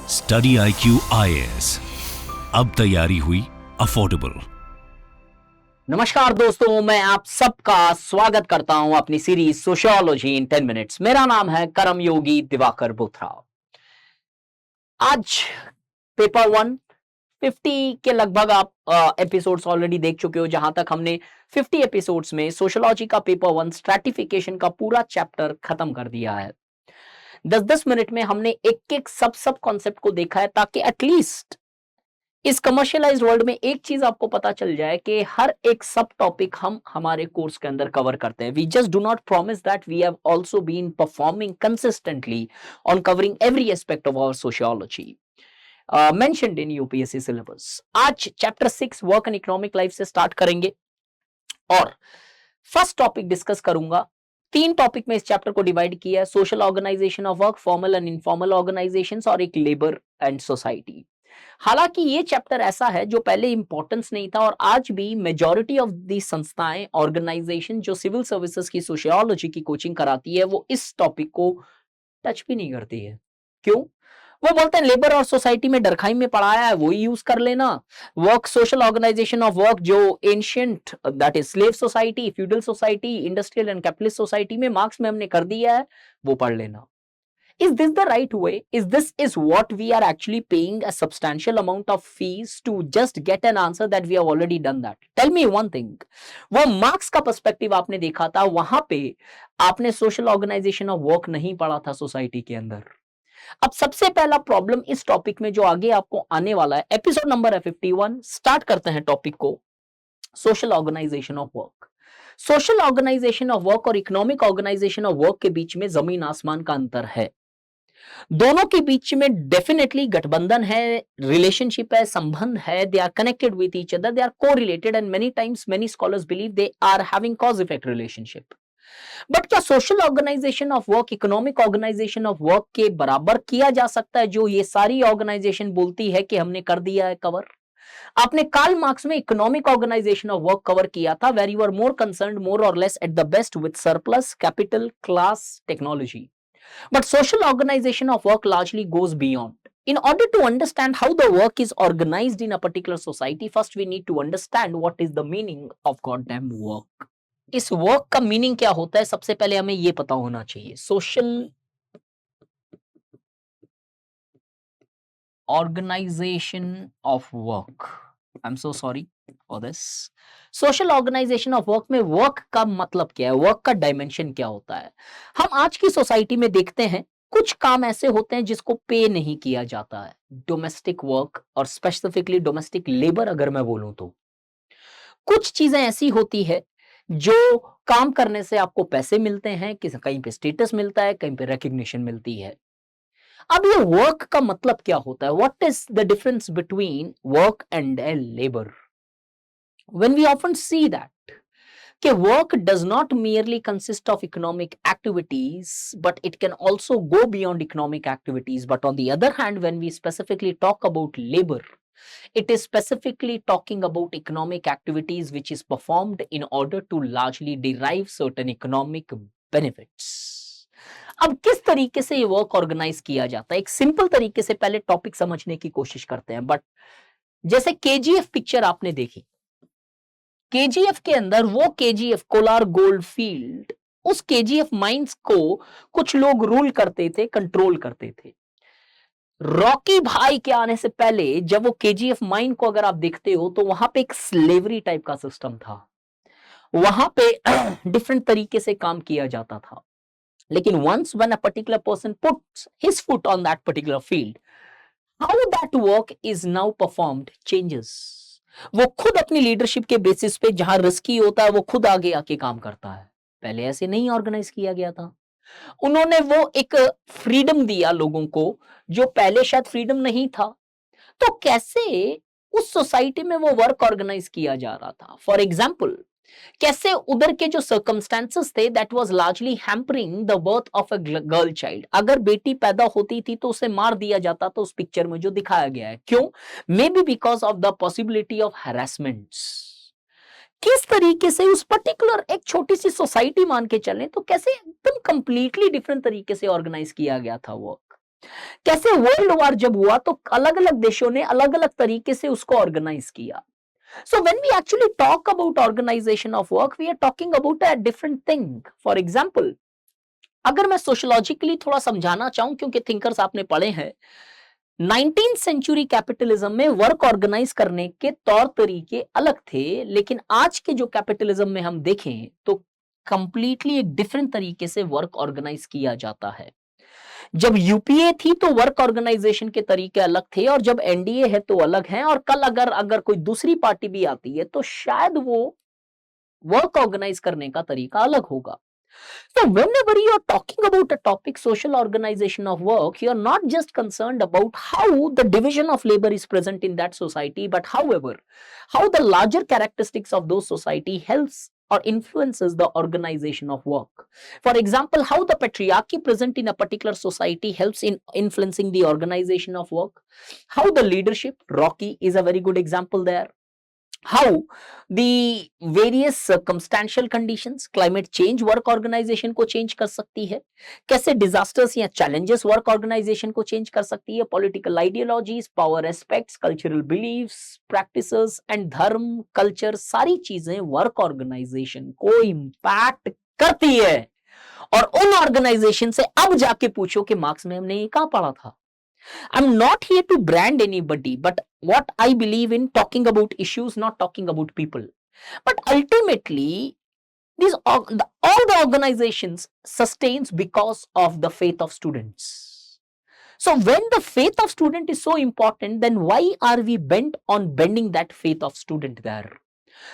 Study IQ IAS, अब तैयारी हुई अफोर्डेबल। नमस्कार दोस्तों, मैं आप सबका स्वागत करता हूं अपनी सीरीज सोशियोलॉजी इन 10 मिनट्स। मेरा नाम है कर्मयोगी दिवाकर बोथरा। आज पेपर 150 के लगभग आप एपिसोड्स ऑलरेडी देख चुके हो। जहां तक हमने 50 एपिसोड्स में सोशियोलॉजी का पेपर 1 स्ट्रैटिफिकेशन का पूरा चैप्टर खत्म कर दिया है। 10-10 मिनट में हमने एक-एक सब कॉन्सेप्ट को देखा है, ताकि एटलीस्ट इस कमर्शियलाइज्ड वर्ल्ड में एक चीज आपको पता चल जाए कि हर एक सब टॉपिक हम हमारे कोर्स के अंदर कवर करते हैं। We just do not promise that we have also been performing consistently on covering every aspect of our sociology mentioned in UPSC syllabus. आज chapter 6 work and economic life से start करेंगे और first topic discuss करूंगा। 3 topic में इस chapter को divide किया है: social organisation of work, formal and informal organisations और एक लेबर एंड सोसाइटी। हालांकि ये चैप्टर ऐसा है जो पहले इंपॉर्टेंस नहीं था, और आज भी मेजॉरिटी ऑफ दी संस्थाएं, ऑर्गेनाइजेशन जो सिविल सर्विसेज की सोशियोलॉजी की कोचिंग कराती है, वो इस टॉपिक को टच भी नहीं करती है। क्यों? वो बोलते हैं लेबर और सोसाइटी में डरखाई में पढ़ाया है, वही यूज कर लेना। Work, social organisation of work जो ancient, that is slave society, feudal society, industrial and capitalist society में मार्क्स में हमने कर दिया है, वो पढ़ लेना। Is this the right way? Is what we are actually paying a substantial amount of fees to just get an answer that we have already done that? Tell me one thing. वो marks का perspective आपने देखा था, वहां पे आपने social organisation of work नहीं पढ़ा था सोसाइटी के अंदर। अब सबसे पहला प्रॉब्लम इस टॉपिक में जो आगे आपको आने वाला है, एपिसोड नंबर है 51। स्टार्ट करते हैं टॉपिक को। Social organisation of work. Social organisation of work और इकोनॉमिक ऑर्गेनाइजेशन ऑफ वर्क के बीच में जमीन आसमान का अंतर है। दोनों के बीच में डेफिनेटली गठबंधन है, रिलेशनशिप है, संबंध है। They are connected with each other, they are correlated and many times many scholars believe they are having cause effect relationship. But क्या social organisation of work economic organisation of work के बराबर किया जा सकता है, जो ये सारी ऑर्गेनाइजेशन बोलती है कि हमने कर दिया है कवर? आपने कार्ल मार्क्स में economic organisation of work cover किया था, where you are more concerned more or less at the best with surplus, capital, class, technology. But social organization of work largely goes beyond. In order to understand how the work is organized in a particular society, first we need to understand what is the meaning of goddamn work. इस work का meaning क्या होता है, सबसे पहले हमें यह पता होना चाहिए। Social organisation of work, I am so sorry for this. Social organisation of work में वर्क का मतलब क्या है, वर्क का डायमेंशन क्या होता है? हम आज की सोसाइटी में देखते हैं कुछ काम ऐसे होते हैं जिसको पे नहीं किया जाता है। डोमेस्टिक वर्क और स्पेसिफिकली डोमेस्टिक लेबर अगर मैं बोलूं तो कुछ चीजें ऐसी होती है जो काम करने से आपको पैसे मिलते हैं, कहीं पे स्टेटस मिलता है, कहीं पे रिकग्निशन मिलती है। अब ये वर्क का मतलब क्या होता है? What is the difference between work and labour? When we often see that work does not merely consist of economic activities, but it can also go beyond economic activities. But on the other hand, when we specifically talk about labor, it is specifically talking about economic activities which is performed in order to largely derive certain economic benefits. अब किस तरीके से ये work organise किया जाता है, एक simple तरीके से पहले टॉपिक समझने की कोशिश करते हैं। बट जैसे केजीएफ पिक्चर आपने देखी, केजीएफ के अंदर वो केजीएफ कोलार गोल्ड फील्ड, उस केजीएफ माइंस को कुछ लोग रूल करते थे, कंट्रोल करते थे। रॉकी भाई के आने से पहले जब वो केजीएफ माइन को अगर आप देखते हो तो वहां पे एक स्लेवरी टाइप का सिस्टम था, वहां पे डिफरेंट तरीके से काम किया जाता था। लेकिन once when a particular person puts his foot on that particular field, how that work is now performed changes. वो खुद अपनी लीडरशिप के बेसिस पे जहां रिस्की होता है वो खुद आगे आके काम करता है। पहले ऐसे नहीं ऑर्गेनाइज किया गया था। उन्होंने वो एक फ्रीडम दिया लोगों को जो पहले शायद फ्रीडम नहीं था। तो कैसे उस सोसाइटी में वो वर्क ऑर्गेनाइज किया जा रहा था? फॉर एग्जाम्पल, कैसे उधर के जो सर्कमस्टेंसेस थे that was largely hampering the birth of a girl child. अगर बेटी पैदा होती थी तो उसे मार दिया जाता था, उस पिक्चर में जो दिखाया गया है। क्यों? May be because of the possibility of harassments. किस तरीके से उस पर्टिकुलर एक छोटी सी सोसाइटी मान के चलें तो कैसे एकदम कंप्लीटली डिफरेंट तरीके से ऑर्गेनाइज किया गया था वर्क। कैसे वर्ल्ड वॉर जब हुआ तो अलग अलग देशों ने अलग अलग तरीके से उसको ऑर्गेनाइज किया. So when we actually talk about organization of work, we are talking about a different thing. For example, अगर मैं सोशियोलॉजिकली थोड़ा समझाना चाहूं, क्योंकि थिंकर्स आपने पढ़े हैं, 19th सेंचुरी कैपिटलिज्म में वर्क ऑर्गेनाइज करने के तौर तरीके अलग थे, लेकिन आज के जो कैपिटलिज्म में हम देखें तो कंप्लीटली एक डिफरेंट तरीके से वर्क ऑर्गेनाइज किया जाता है. जब यूपीए थी तो वर्क ऑर्गेनाइजेशन के तरीके अलग थे, और जब एनडीए है तो अलग है, और कल अगर अगर कोई दूसरी पार्टी भी आती है तो शायद वो वर्क ऑर्गेनाइज करने का तरीका अलग होगा. So whenever you are talking about a topic social organization of work, you are not just concerned about how the division of labor is present in that society, but however, how the larger characteristics of those society helps or influences the organization of work. For example, how the patriarchy present in a particular society helps in influencing the organization of work. How the leadership, Rocky is a very good example there. How the various circumstantial conditions, climate change work organization को change कर सकती है, कैसे disasters या challenges work organization को change कर सकती है, political ideologies, power aspects, cultural beliefs, practices and धर्म, culture, सारी चीजें work organization को impact करती है. और उन organization से अब जाके पूछो कि मार्क्स में हमने ये कहाँ पढ़ा था. I'm not here to brand anybody, but what I believe in talking about issues, not talking about people. But ultimately, all the organizations sustains because of the faith of students. So when the faith of student is so important, then why are we bent on bending that faith of student there?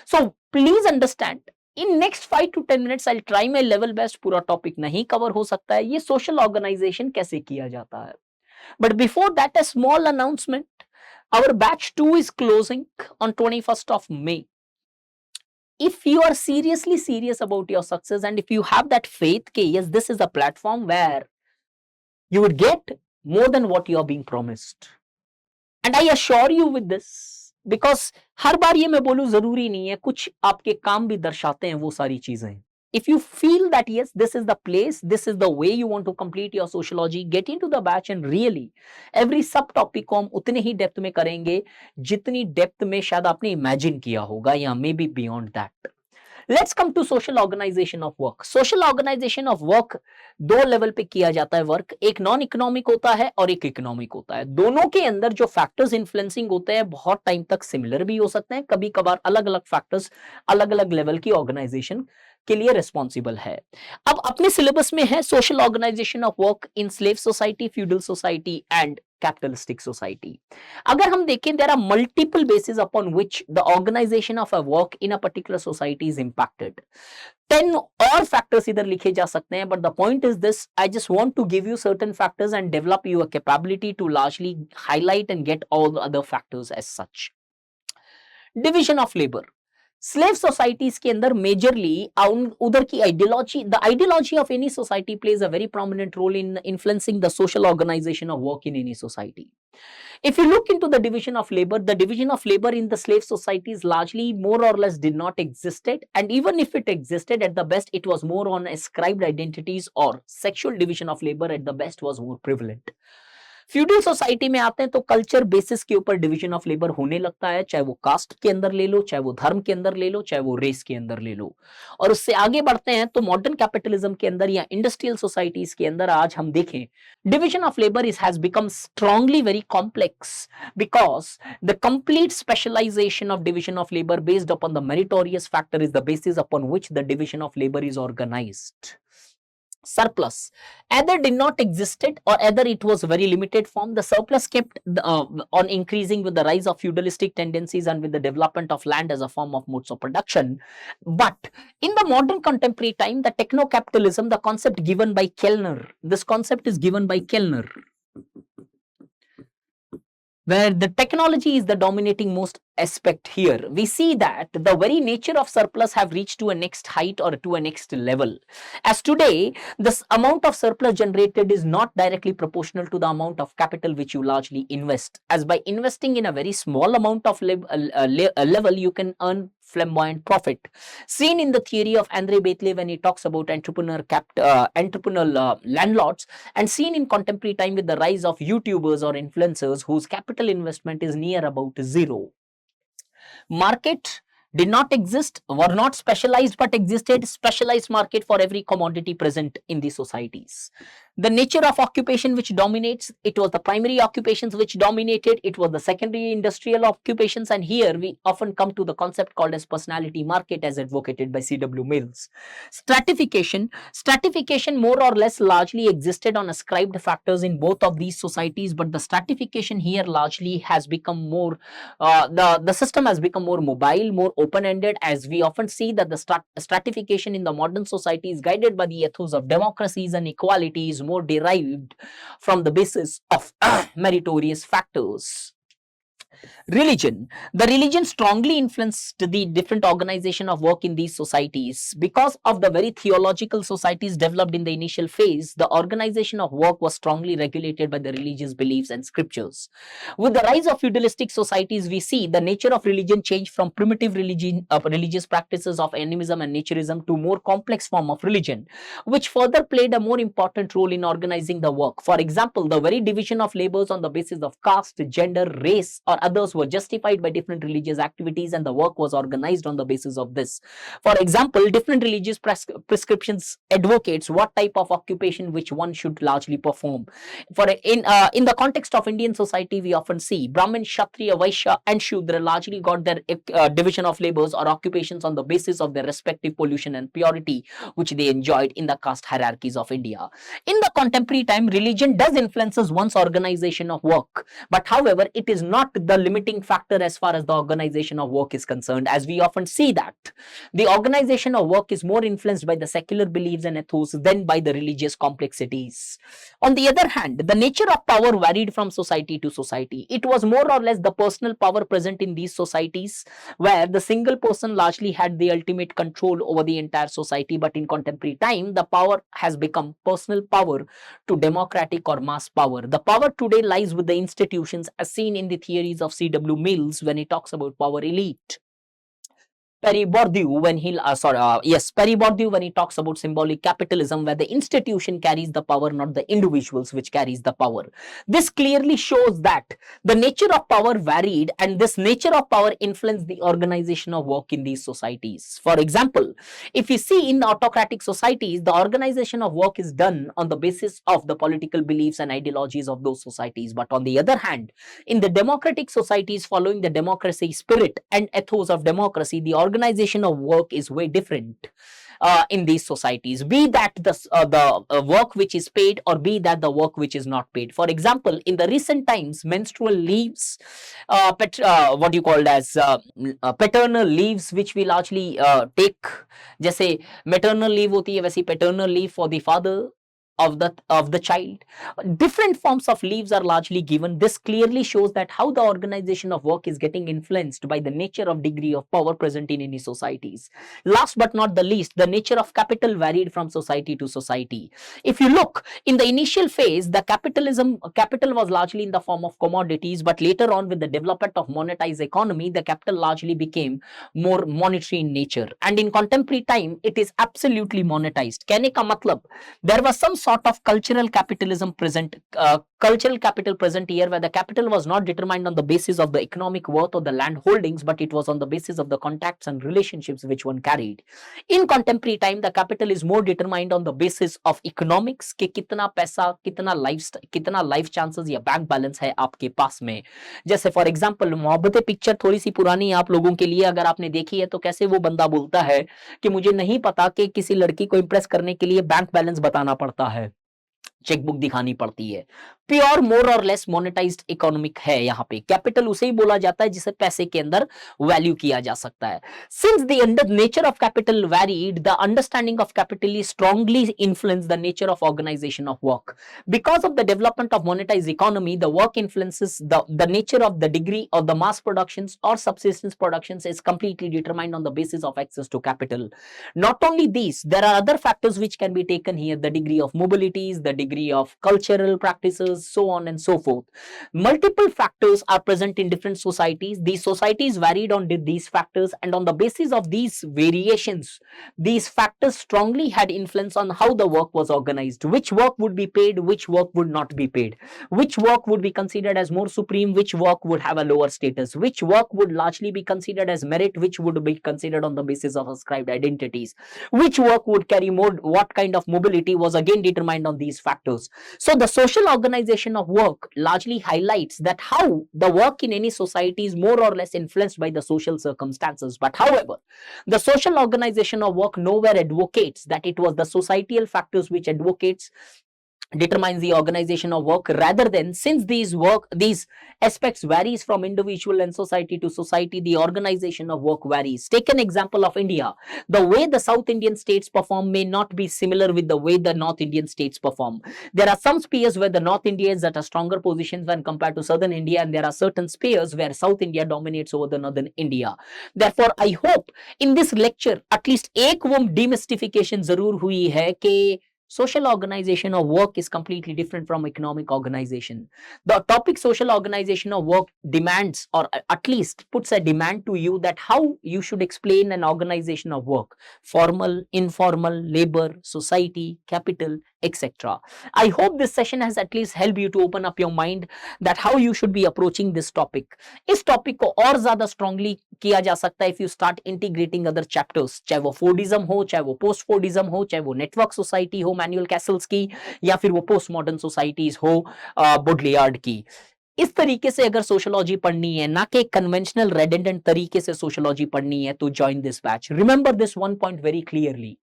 So please understand, in next 5 to 10 minutes I'll try my level best. पूरा topic नहीं cover हो सकता है, ये social organisation कैसे किया जाता है. But before that, a small announcement. Our batch 2 is closing on 21st of May. If you are seriously serious about your success, and if you have that faith, yes, this is a platform where you would get more than what you are being promised. And I assure you with this, because हर बार ये मैं बोलूं जरूरी नहीं है, कुछ आपके काम भी दर्शाते हैं वो सारी चीजें. If you feel that yes, this is the place, this is the way you want to complete your sociology, get into the batch and really every sub topic को हम उतने ही डेप्थ में करेंगे जितनी डेप्थ में शायद आपने इमेजिन किया होगा, या maybe beyond that. Let's come to social organisation of work. Social organisation of work दो लेवल पे किया जाता है वर्क. एक नॉन इकोनॉमिक होता है और एक इकोनॉमिक होता है. दोनों के अंदर जो फैक्टर्स इन्फ्लुएंसिंग होते हैं बहुत टाइम तक सिमिलर भी हो सकते हैं, कभी कभार अलग अलग फैक्टर्स अलग अलग लेवल की ऑर्गेनाइजेशन के लिए रिस्पॉन्सिबल है. अब अपने सिलेबस में है social organisation of work in slave society, feudal society and capitalistic society. अगर हम देखें, there are multiple basis upon which the organisation of a work in a particular society is impacted. 10 और factors इधर लिखे जा सकते हैं, but the point is this, I just want to give you certain factors and develop your capability to largely highlight and get all the other factors as such. Division of labour. Slave societies के अंदर majorly उधर की ideology, the ideology of any society plays a very prominent role in influencing the social organisation of work in any society. If you look into the division of labor, the division of labor in the slave societies largely more or less did not existed, and even if it existed, at the best it was more on ascribed identities, or sexual division of labor at the best was more prevalent. Feudal society में आते हैं तो culture basis के ऊपर division of labour होने लगता है, चाहे वो कास्ट के अंदर ले लो, चाहे वो धर्म के अंदर ले लो, चाहे वो रेस के अंदर ले लो. और उससे आगे बढ़ते हैं तो मॉडर्न कैपिटलिज्म के अंदर या इंडस्ट्रियल सोसाइटीज के अंदर आज हम देखें, division of labour has become strongly very complex because the complete specialisation of division of labour based upon the meritorious factor is the basis upon which the division of labour is organised. Surplus either did not existed or either it was very limited form. The surplus kept on increasing with the rise of feudalistic tendencies and with the development of land as a form of modes of production. But in the modern contemporary time, the techno capitalism, the concept given by Kellner, this concept is given by Kellner, where the technology is the dominating most aspect here, we see that the very nature of surplus have reached to a next height or to a next level. As today, this amount of surplus generated is not directly proportional to the amount of capital which you largely invest, as by investing in a very small amount of level, you can earn flamboyant profit. Seen in the theory of Andre Betley when he talks about entrepreneurial landlords, and seen in contemporary time with the rise of YouTubers or influencers whose capital investment is near about zero. Market did not exist, were not specialized, but existed specialized market for every commodity present in the societies. The nature of occupation which dominates, it was the primary occupations which dominated, it was the secondary industrial occupations, and here we often come to the concept called as personality market as advocated by C.W. Mills. Stratification more or less largely existed on ascribed factors in both of these societies, but the stratification here largely has become more, the system has become more mobile, more open-ended, as we often see that the stratification in the modern society is guided by the ethos of democracies and equality, is more derived from the basis of meritorious factors. Religion. The religion strongly influenced the different organization of work in these societies. Because of the very theological societies developed in the initial phase, the organization of work was strongly regulated by the religious beliefs and scriptures. With the rise of feudalistic societies, we see the nature of religion change from primitive religious practices of animism and naturism to more complex form of religion, which further played a more important role in organizing the work. For example, the very division of labors on the basis of caste, gender, race, or others were justified by different religious activities, and the work was organized on the basis of this. For example, different religious prescriptions advocates what type of occupation which one should largely perform. In the context of Indian society, we often see Brahmin, Kshatriya, Vaishya, and Shudra largely got their division of labors or occupations on the basis of their respective pollution and purity which they enjoyed in the caste hierarchies of India. In the contemporary time, religion does influences one's organization of work, but however, it is not the limiting factor as far as the organization of work is concerned, as we often see that the organization of work is more influenced by the secular beliefs and ethos than by the religious complexities. On the other hand, the nature of power varied from society to society. It was more or less the personal power present in these societies, where the single person largely had the ultimate control over the entire society, but in contemporary time, the power has become personal power to democratic or mass power. The power today lies with the institutions, as seen in the theories of C.W. Mills when he talks about power elite. Perry Bourdieu when he talks about symbolic capitalism, where the institution carries the power, not the individuals which carries the power. This clearly shows that the nature of power varied, and this nature of power influenced the organization of work in these societies. For example, if you see in autocratic societies, the organization of work is done on the basis of the political beliefs and ideologies of those societies. But on the other hand, in the democratic societies following the democracy spirit and ethos of democracy, the organization of work is way different in these societies, be that the work which is paid or be that the work which is not paid. For example, in the recent times, menstrual leaves, what you called as paternal leaves, which we largely take, जैसे maternal leave होती है वैसी paternal leave for the father of the child. Different forms of leaves are largely given. This clearly shows that how the organization of work is getting influenced by the nature of degree of power present in any societies. Last but not the least, the nature of capital varied from society to society. If you look in the initial phase, the capital was largely in the form of commodities, but later on with the development of monetized economy, the capital largely became more monetary in nature, and in contemporary time it is absolutely monetized. कहने का मतलब there was some sort of cultural capital present here, where the capital was not determined on the basis of the economic worth or the land holdings, but it was on the basis of the contacts and relationships which one carried. In contemporary time, the capital is more determined on the basis of economics, कि कितना पैसा, कितना life chances या bank balance है आपके पास में. जैसे for example Mohabbatein picture थोड़ी सी पुरानी आप लोगों के लिए, अगर आपने देखी है तो कैसे वो बंदा बोलता है कि मुझे नहीं पता कि किसी लड़की को इंप्रेस करने के लिए बैंक बैलेंस बताना पड़ता है, चेकबुक दिखानी पड़ती है. Pure more or less monetised economic है। यहाँ पे कैपिटल उसे ही बोला जाता है जिसे पैसे के अंदर वैल्यू किया जा सकता है। Since the nature of capital varied, the understanding of capital strongly influence the nature of organisation of work. Because of the development of monetized economy, the work influences the nature of the degree of the mass productions or subsistence productions is completely determined on the basis of access to capital. Not only these, there are other factors which can be taken here: the degree of mobilities, the degree of cultural practices, so on and so forth. Multiple factors are present in different societies. These societies varied on these factors, and on the basis of these variations, these factors strongly had influence on how the work was organized, which work would be paid, which work would not be paid, which work would be considered as more supreme, which work would have a lower status, which work would largely be considered as merit, which would be considered on the basis of ascribed identities, which work would carry more, what kind of mobility was again determined on these factors. So the social organization of work largely highlights that how the work in any society is more or less influenced by the social circumstances. But however, the social organization of work nowhere advocates that it was the societal factors which determines the organization of work. Rather than, since these aspects varies from individual and society to society, the organization of work varies. Take an example of India. The way the South Indian states perform may not be similar with the way the North Indian states perform. There are some spheres where the North India is at a stronger position when compared to Southern India, and there are certain spheres where South India dominates over the Northern India. Therefore, I hope in this lecture at least एक वो demystification जरूर हुई है कि social organization of work is completely different from economic organization. The topic social organization of work demands, or at least puts a demand to you, that how you should explain an organization of work: formal, informal, labor, society, capital, etc. I hope this session has at least helped you to open up your mind that how you should be approaching this topic. इस topic को और ज्यादा strongly किया जा सकता है if you start integrating other chapters, चाहे वो फोर्डिज्म हो, चाहे वो पोस्ट फोर्डिज्म हो, चाहे वो नेटवर्क सोसाइटी हो मैनुअल कैसल्स की, या फिर वो पोस्ट मॉडर्न सोसाइटीज हो बुडलियार्ड की। इस तरीके से अगर सोशियोलॉजी पढ़नी है, ना कि कन्वेंशनल रेडेंडेंट तरीके से सोशियोलॉजी पढ़नी है, तो join this batch. Remember this one point very clearly: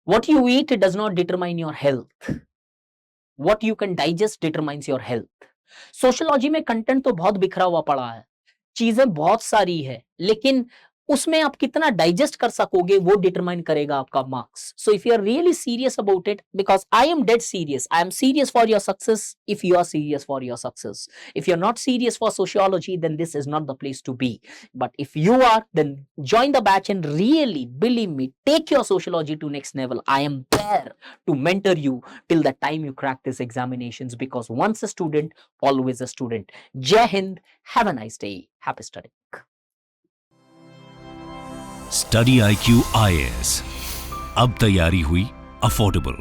what you eat does not determine your health, what you can digest determines your health. Sociology में कंटेंट तो बहुत बिखरा हुआ पड़ा है, चीजें बहुत सारी है, लेकिन उसमें आप कितना डाइजेस्ट कर सकोगे वो डिटरमाइन करेगा आपका marks. So if you are really serious about it, because I am dead serious, I am serious for your success if you are serious for your success. If you're not serious for sociology, then this is not the place to be. But if you are, then join the batch and really, believe me, take your sociology to next level. I am there to mentor you till the time you crack these examinations, because once a student, always a student. Jai Hind, have a nice day, happy studying. StudyIQ IAS, अब तैयारी हुई affordable.